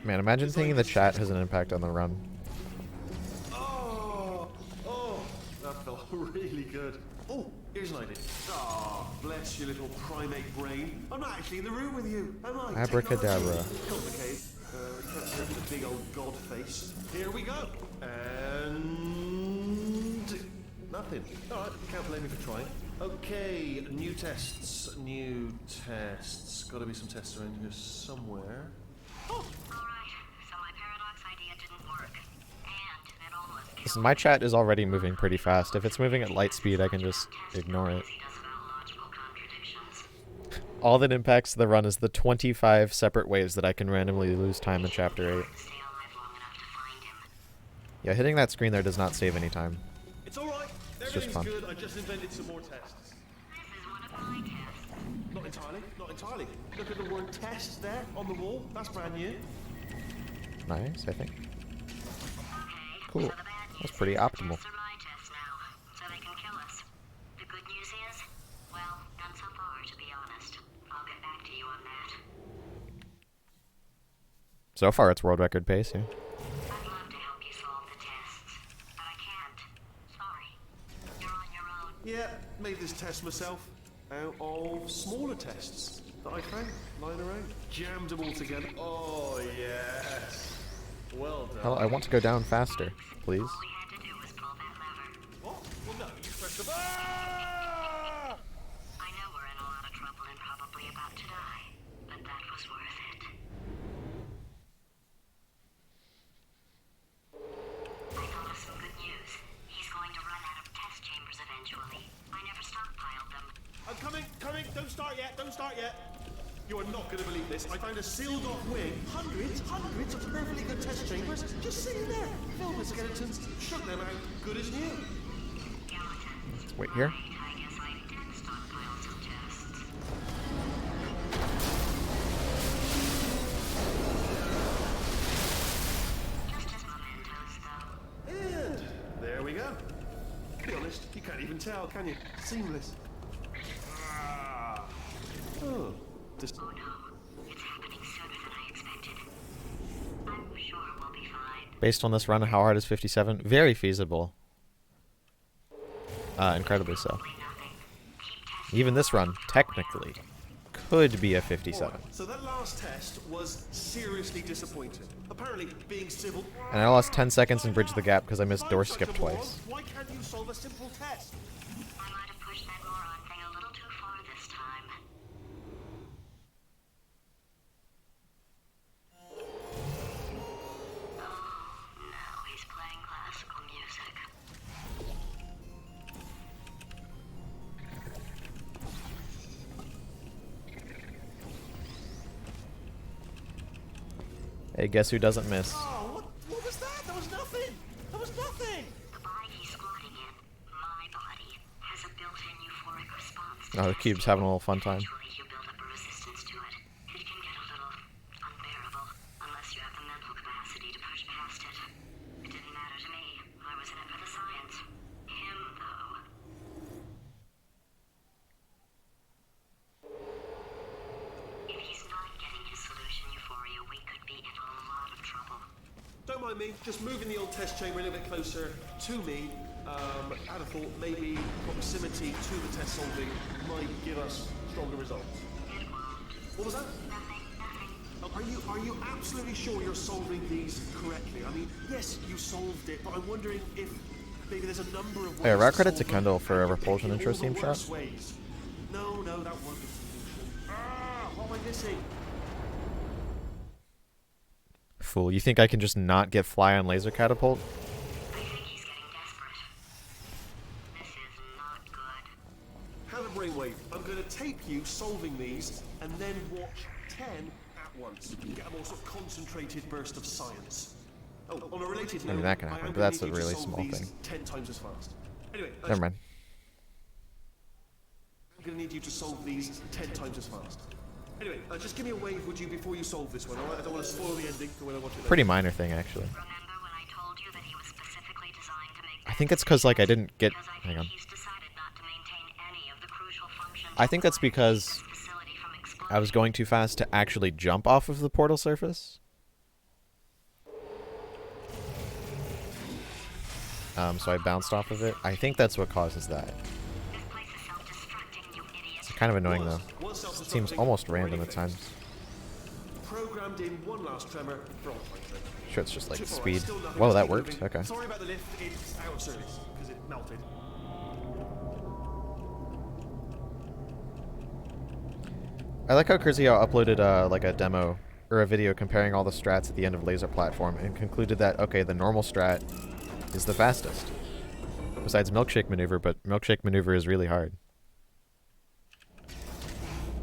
Man, imagine thinking the chat has an impact on the run. Oh, that felt really good. Oh, here's an idea. Ah, bless your little primate brain. I'm not actually in the room with you, am I? Abracadabra. Technology. Complicated. You can't see the big old god face. Here we go. And nothing. All right, can't blame me for trying. Okay, new tests. Got to be some tests around here somewhere. Oh, Alright, so my paradox idea didn't work. And it almost killed Listen, my chat is already moving pretty fast. If it's moving at light speed, I can just ignore it. he does about logical contradictions. All that impacts the run is the 25 separate ways that I can randomly lose time in Chapter 8. Stay alive long enough to find him. Yeah, hitting that screen there does not save any time. it's all right. just Everything's fun. good. I just invented some more tests. This is one of my tests. Not entirely. Not entirely. Look at the word test there on the wall. That's brand new. Nice, I think. Okay, Cool. so the bad news That's pretty is the optimal. tests are my tests now, so they can kill us. The good news is, well, none so far, to be honest. I'll get back to you on that. So far, it's world record pace, yeah. I'd love to help you solve the tests, but I can't. Sorry. You're on your own. Yeah, made this test myself out of smaller tests that I found lying around. Jammed them all together. Oh, yes. Well done. Hell, I want to go down faster, please. All we had to do was pull that lever. What? Well, no, you pressed the... Ah! I know we're in a lot of trouble and probably about to die, but that was worth it. I thought of some good news. He's going to run out of test chambers eventually. I never stockpiled them. I'm coming. Don't start yet. You are not going to believe this. I found a sealed off wing. Hundreds of perfectly good test chambers just sitting there. Filled with skeletons. Shook them out. Good as new. Skeletons. Wait here. Right, I guess I did stockpile some tests. Just as mementos, though. And there we go. To be honest, you can't even tell, can you? Seamless. this. Oh no, it's happening sooner than I expected. I'm sure we'll be fine. Based on this run, how hard is 57? Very feasible. Incredibly so. Probably nothing. Keep testing. Even this run, technically, could be a 57. Alright, so that last test was seriously disappointing. Apparently, being civil. And I lost 10 seconds and bridged the gap because I missed door I'm such skip a moron. twice. Why can't you solve a simple test? I might have pushed that moron thing a little too far this time. Oh, now he's playing classical music. Hey, guess who doesn't miss? Oh, what was that? That was nothing. That was nothing. The body he's squatting in, my body, has a built-in euphoric response to Oh, the cube's having a little fun time. Eventually, you build up a resistance to it. It can get a little unbearable unless you have the mental capacity to push past it. It didn't matter to me. I was in it for the science. Him, though. If he's not getting his solution euphoria, we could be in a lot of trouble. Don't mind me, just moving the old test chamber a little bit closer to me. I'd have thought maybe proximity to the test solving might give us stronger results. It won't. What was that? Nothing. Are you absolutely sure you're solving these correctly? I mean, yes, you solved it, but I'm wondering if maybe there's a number of ways. Hey, route credit to solve Kendall them for a and repulsion in intro all the theme shot. worst ways. No, that won't be the solution. What am I missing? Fool, you think I can just not get fly on laser catapult? I think he's getting desperate. This is not good. Have a brainwave. I'm going to tape you solving these and then watch 10 at once. Get a more sort of concentrated burst of science. Oh, on a related I mean, note, that can I happen, am but gonna that's need a you to really solve small these thing. 10 times as fast. Anyway, Never mind. I'm going to need you to solve these 10 times as fast. Anyway, just give me a wave, would you, before you solve this one, alright? I don't want to spoil the ending for when I watch it later. Pretty minor thing, actually. Remember when I told you that he was specifically designed to make I think it's because, like, I didn't get... because I Hang think on. he's decided not to maintain any of the crucial functions I think that's required to keep because this facility from I was going too fast to actually jump off of the portal surface. So I bounced off of it. I think that's what causes that. This place is self-destructing, you idiot. It's kind of annoying, though. Was It self-destructing, seems almost already random at fixed. times. Programmed in one last tremor for all time tremor. Sure, it's just like Chip, alright, speed. still nothing, Whoa, just that keep worked? moving. Okay. Sorry about the lift, it's out of service because it melted. I like how Curzio uploaded like a demo or a video comparing all the strats at the end of Laser Platform and concluded that, okay, the normal strat is the fastest. Besides Milkshake Maneuver, but Milkshake Maneuver is really hard.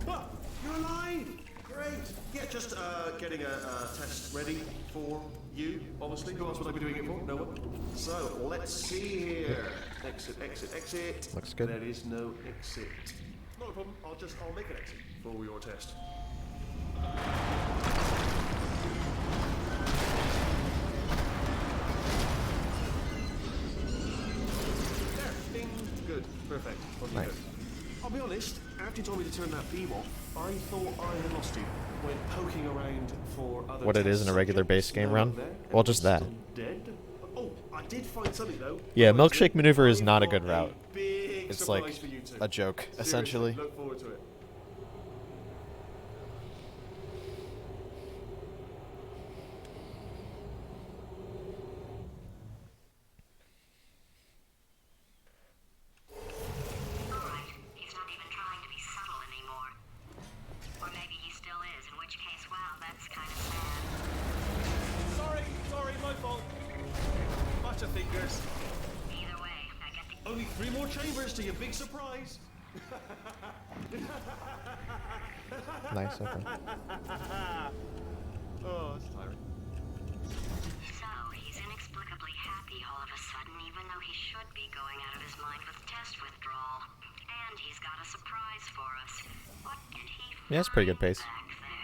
What? You're alive! Great! Yeah, just getting a test ready for you, obviously. Who else would I be doing it for? No one? So, let's see here. Exit, exit, exit. Looks good. There is no exit. Not a problem. I'll make an exit for your test. There. Ding. Good. Perfect. On you Nice. go. I'll be honest, after you told me to turn that beam off, I thought I had lost you. Went poking around for other What it is in a regular subjects. base game No run? one there. Well, just that. Everyone's still dead. Oh, I did find something though. Yeah, Oh, Milkshake actually, Maneuver is I've not a got good route. Big It's surprise like for you two. a joke, Seriously, essentially. Look forward to it. Alright, he's not even trying to be subtle anymore. Or maybe he still is, in which case, wow, that's kind of sad. Sorry, my fault. Bunch of fingers. Either way, I get the Only 3 more chambers to your big surprise. Nice, okay. Oh, it's tiring. So, he's inexplicably happy all of a sudden, even though he should be going out of his mind with test withdrawal. And he's got a surprise for us. What did he Yeah, it's pretty good find pace. back there?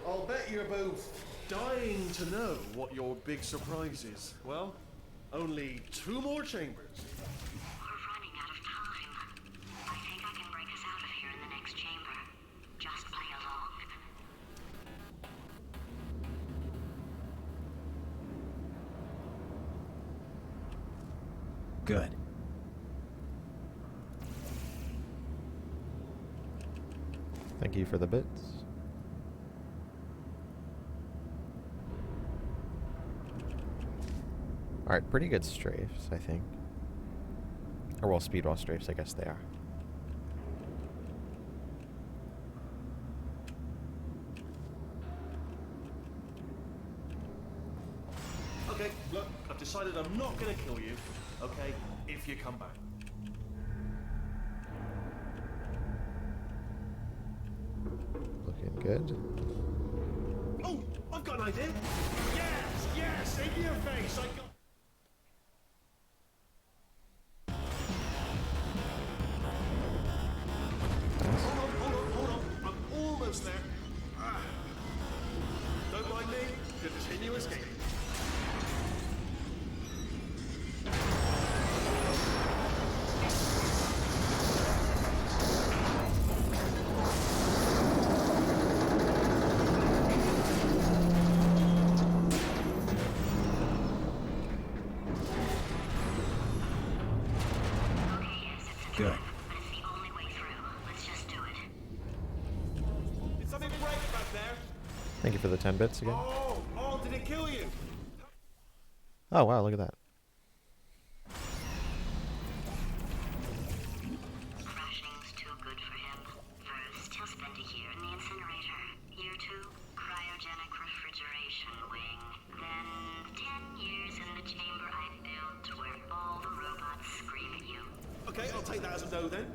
I'll bet you're both dying to know what your big surprise is. Well, only 2 more chambers. We're running out of time. Good. Thank you for the bits. Alright, pretty good strafes, I think. Or well, speedwall strafes, I guess they are. Okay, look, I've decided I'm not gonna kill you, okay, if you come back. Looking good. Oh, I've got an idea. Yes, yes, in your face, I got... Hold on, I'm almost there. Ah. Don't mind me, continue escaping. Good. But it's the only way through. Let's just do it. Did something break back there? Thank you for the 10 bits again. Oh, did it kill you? Oh wow, look at that. Crashing's too good for him. First, he'll spend a year in the incinerator. Year 2, cryogenic refrigeration wing. Then 10 years in the chamber I built where all the robots scream at you. Okay, I'll take that as a no then.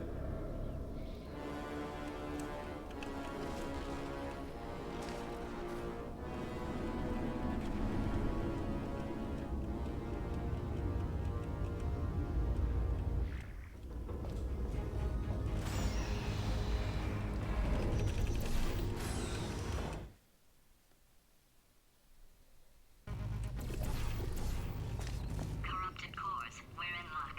Corrupted cores, we're in luck.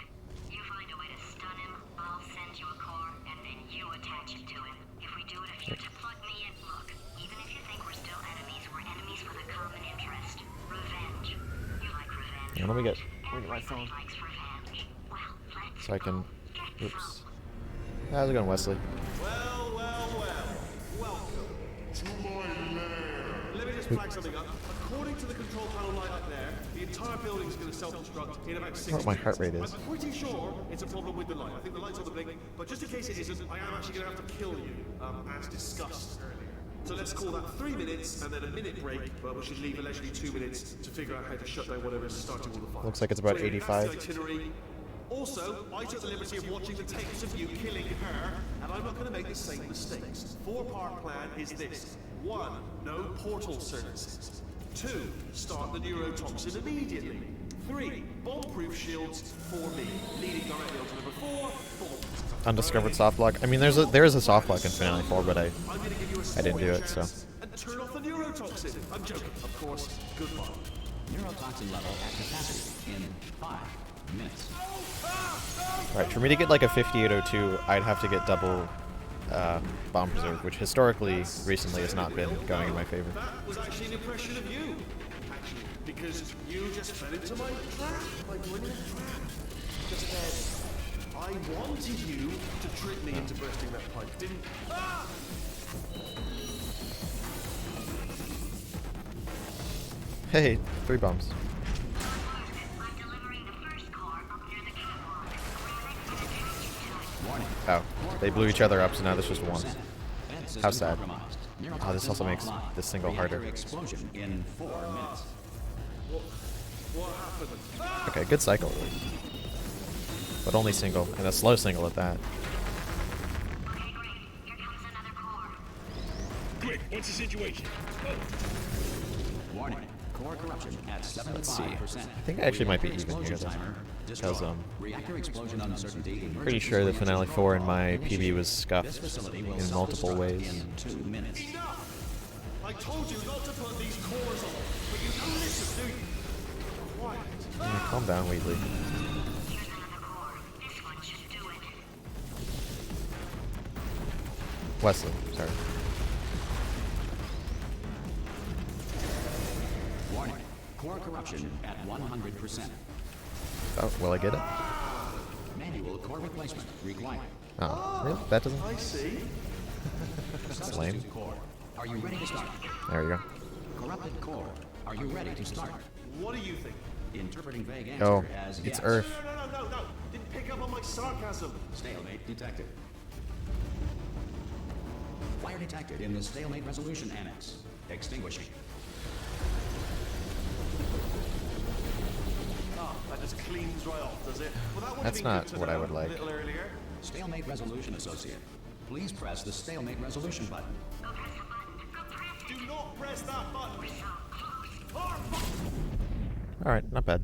You find a way to stun him, I'll send you a core, and then you attach it to him. If we do it a few times, plug me in. Look, even if you think we're still enemies, we're enemies with a common interest. Revenge. You like revenge, Yeah, let me get right? my phone Everybody likes revenge. Well, let's so I can. get Oops. some. How's it going, Wesley? Well. Welcome. To my lair. Let me just flag something up. According to the control panel light up there, the entire building is going to self-destruct in about 6 What my minutes. heart rate is. I'm pretty sure it's a problem with the light. I think the light's on the blink, but just in case it isn't, I am actually going to have to kill you, as discussed earlier. So let's call that 3 minutes and then a minute break, but we should leave allegedly 2 minutes to figure out how to shut down whatever's starting all the fires. Looks like it's about So yeah, that's 85. the itinerary. Also, I took the liberty of watching the tapes of you killing her, and I'm not going to make the same mistakes. 4-part plan is this. 1. No portal services. 2. Start the neurotoxin immediately. 3. Bomb-proof shields for me, leading directly onto number 4. Bombs. Undiscovered soft block. I mean, there is a soft block in Finale 4, but I'm going to give you a I didn't do it, so. chance and turn off the neurotoxin. I'm joking, of course. Goodbye. Neurotoxin level at capacity in 5 minutes. Right, for me to get like a 5802, I'd have to get double bomb preserve, which historically, recently, has not been going in my favor. That was actually an impression of you. Actually, because you just fell into my trap. My brilliant trap. Just said, I wanted you to trick me into bursting that pipe, didn't you? Ah! Hey, 3 bombs. I'm delivering the first core up near the catwalk. Grab it and attach it to it. Warning. Oh, they blew each other up, so now there's just one. Vent system How sad. compromised. Oh, this also makes Neurotoxin this single reactor harder. explosion in 4 minutes. What happened? Okay, good cycle. But only single, and a slow single at that. Okay, great. Here comes another core. Quick, what's the situation? Warning. Core corruption at 75%. Let's see. I think I actually might be even here, though. Because, Reactor explosion uncertainty. pretty sure the Finale 4 in my PB was This scuffed facility will in multiple self-destruct ways. in 2 minutes. Enough! I told you not to put these cores on, but you don't listen, do you? Quiet. Yeah, calm down, Wheatley. Here's another core. This one should do it. Wesley, sorry. Warning. Core corruption at 100%. Oh, will I get it? or replacement required. Oh, really? That doesn't. I see. Lame. Substitute core. Are you ready to start? There you go. Corrupted core. Are you ready to start? What do you think? Interpreting vague answer Oh, as it's yes. Earth. No. Didn't pick up on my sarcasm. Stalemate detected. Fire detected in the stalemate resolution annex. Extinguishing. Oh, that just cleans right off, does it? Well, that would have That's been not good to what I know would like. A little earlier. Stalemate resolution associate. Please press the stalemate resolution button. Do not press that button. Alright, not bad.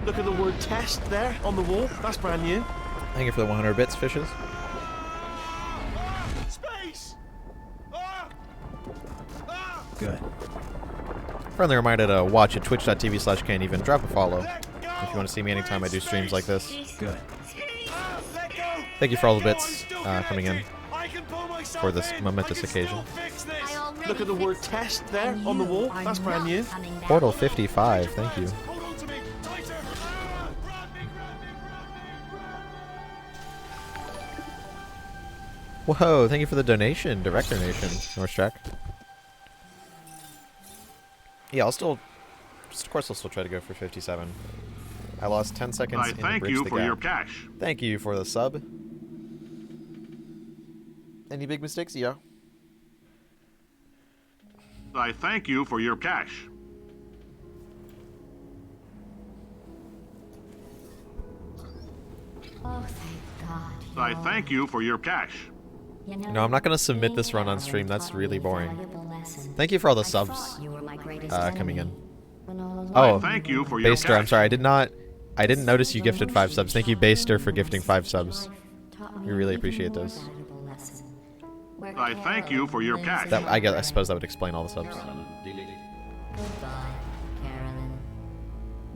Look at the word test there on the wall. That's brand new. Thank you for the 100 bits, fishes. Space! Good. Friendly reminder to watch at twitch.tv/can even drop a follow Let go! if you want to see me anytime I do streams like this. Good. Let go! Thank you for all the Let go, bits I'm still coming in connected. I can pull myself for this in. momentous I can occasion. still fix this. Look at the word test there on the wall. That's brand new. Portal 55, thank you. Hold on to me. Tighter. Grab me. Whoa, thank you for the donation, direct donation, Northtrack. Yeah, of course I'll still try to go for 57. I lost 10 seconds I in thank Bridge you the for Gap. your cash. Thank you for the sub. Any big mistakes? Yeah. I thank you for your cash. Oh, thank God. I thank you for your cash. You know, No, I'm not going to submit being this run on Carolyn stream. That's taught really me a boring. valuable lesson. Thank you for all the I subs thought you were my greatest coming in. enemy, when all along Oh, you Thank were you my for your Baster, I'm cash. sorry. I didn't notice you gifted 5 subs. Thank you, Baster, for gifting 5 subs. We really appreciate those. I thank you for your cash. That I suppose that would explain all the subs. Carolyn deleted. Goodbye, Carolyn.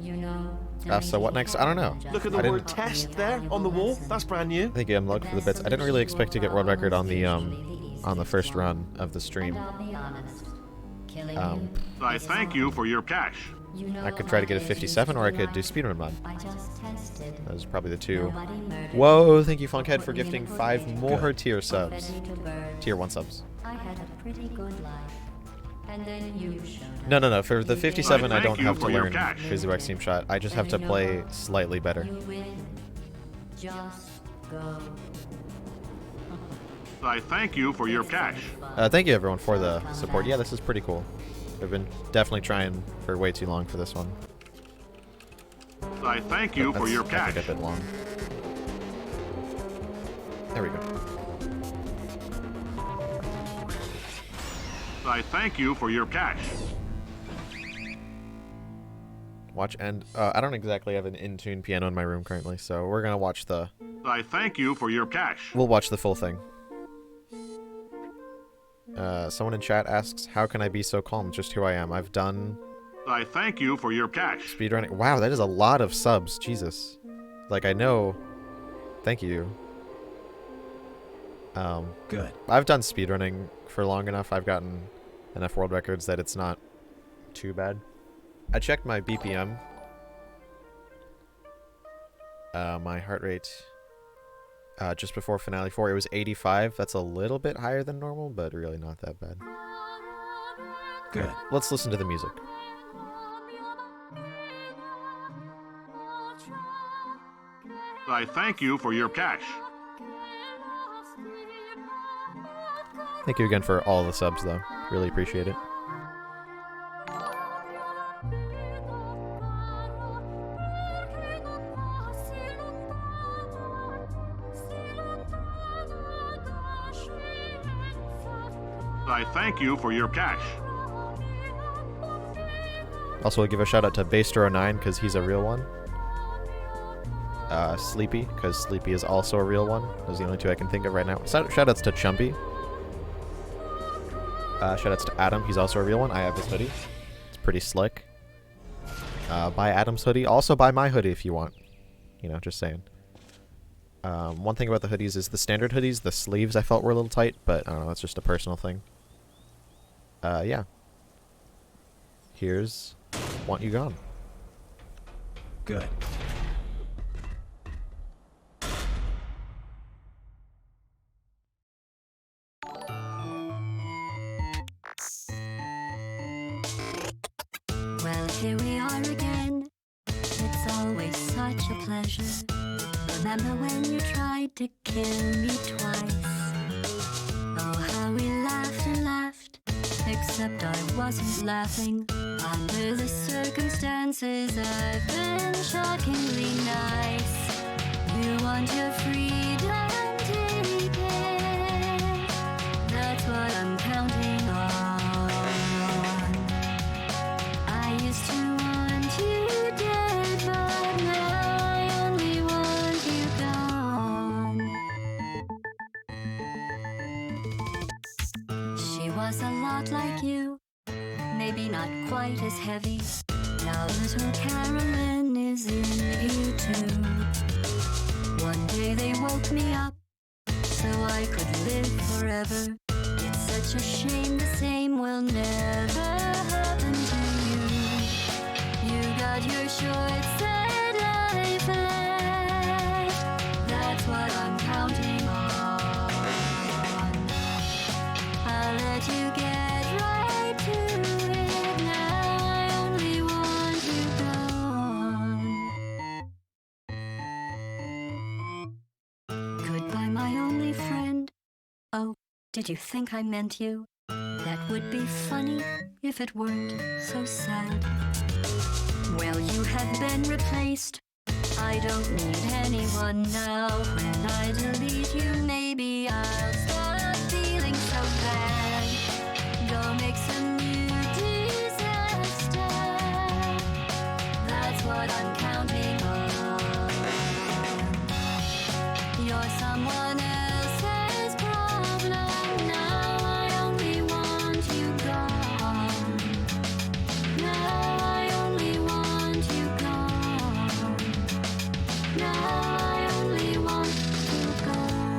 You know. So what next? I don't know. Look at I the didn't- word test there on the wall. That's brand new. Thank you, Mlug, for the bits. I didn't really expect to get world record on the first run of the stream. And I'll be honest, killing Um, you I is thank fun. you for your cash. You know I could try to get a my 57, or I could do days speedrun mod. I just tested. Those are probably the two. Nobody murdered Whoa, me. thank you, Funkhead, for Put me in a gifting 5 potato. more tier Fed subs. me to birds. Tier 1 subs. I had a pretty good life. And then you showed up. No. For the You 57, I Thank don't you have to for your learn cash. Crazy Wax Team Shot. I just have to And you know play what? slightly better. You win. Just go. I thank you for your cash. Thank you, everyone, for the support. Yeah, this is pretty cool. I've been definitely trying for way too long for this one. I thank you for That's, your I cash. think, a bit long. There we go. I thank you for your cash. Watch end. I don't exactly have an in-tune piano in my room currently, so we're gonna watch the. I thank you for your cash. We'll watch the full thing. Someone in chat asks, "How can I be so calm? It's just who I am. I've done I thank you for your cash. speedrunning." Wow, that is a lot of subs. Jesus. Like I know. Thank you. Good. I've done speedrunning for long enough. I've gotten enough world records that it's not too bad. I checked my BPM. My heart rate just before Finale 4, it was 85. That's a little bit higher than normal, but really not that bad. Good. Let's listen to the music. I thank you for your cash. Thank you again for all the subs, though. Really appreciate it. I thank you for your cash. Also, I'll give a shout out to Baster09 because he's a real one. Sleepy, because Sleepy is also a real one. Those are the only two I can think of right now. Shout outs to Chumpy. Shout outs to Adam. He's also a real one. I have his hoodie. It's pretty slick. Buy Adam's hoodie. Also buy my hoodie if you want. You know, just saying. One thing about the hoodies is the standard hoodies, the sleeves I felt were a little tight, but I don't know, that's just a personal thing. Yeah. Here's Want You Gone. Good. Well, here we are again. It's always such a pleasure. Remember when you tried to kill me twice? Oh, how we laughed and laughed. Except I wasn't laughing. Under the circumstances, I've been shockingly nice. You want your freedom, take it. That's what I'm counting on. I used to want you dead, but now I only want you gone. She was a lot like you, maybe not quite as heavy. Now little Carolyn is in you too. One day they woke me up so I could live forever. It's such a shame the same will never happen to you. You got your short sad life left. That's what I'm counting on. I'll let you get right to it. Now I only want you gone. Goodbye, my only friend. Oh, did you think I meant you? That would be funny if it weren't so sad. Well, you have been replaced. I don't need anyone now. When I delete you, maybe I'll stop feeling so bad. Go make some new disaster. That's what I'm counting on. You're someone else's problem. Now I only want you gone. Now I only want you gone. Now I only want you gone.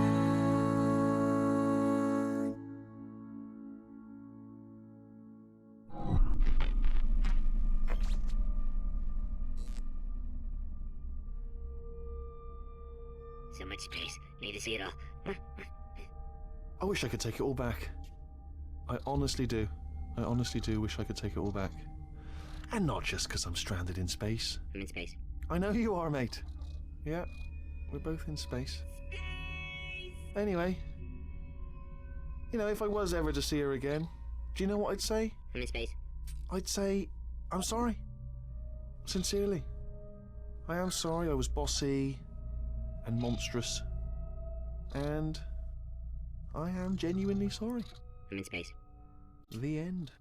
So much space. Need to see it all. I wish I could take it all back. I honestly do. I honestly do wish I could take it all back. And not just because I'm stranded in space. I'm in space. I know you are, mate. Yeah, we're both in space. Anyway, you know, if I was ever to see her again, do you know what I'd say? I'm in space. I'd say, I'm sorry. Sincerely. I am sorry I was bossy and monstrous. And I am genuinely sorry. I'm in space. The end.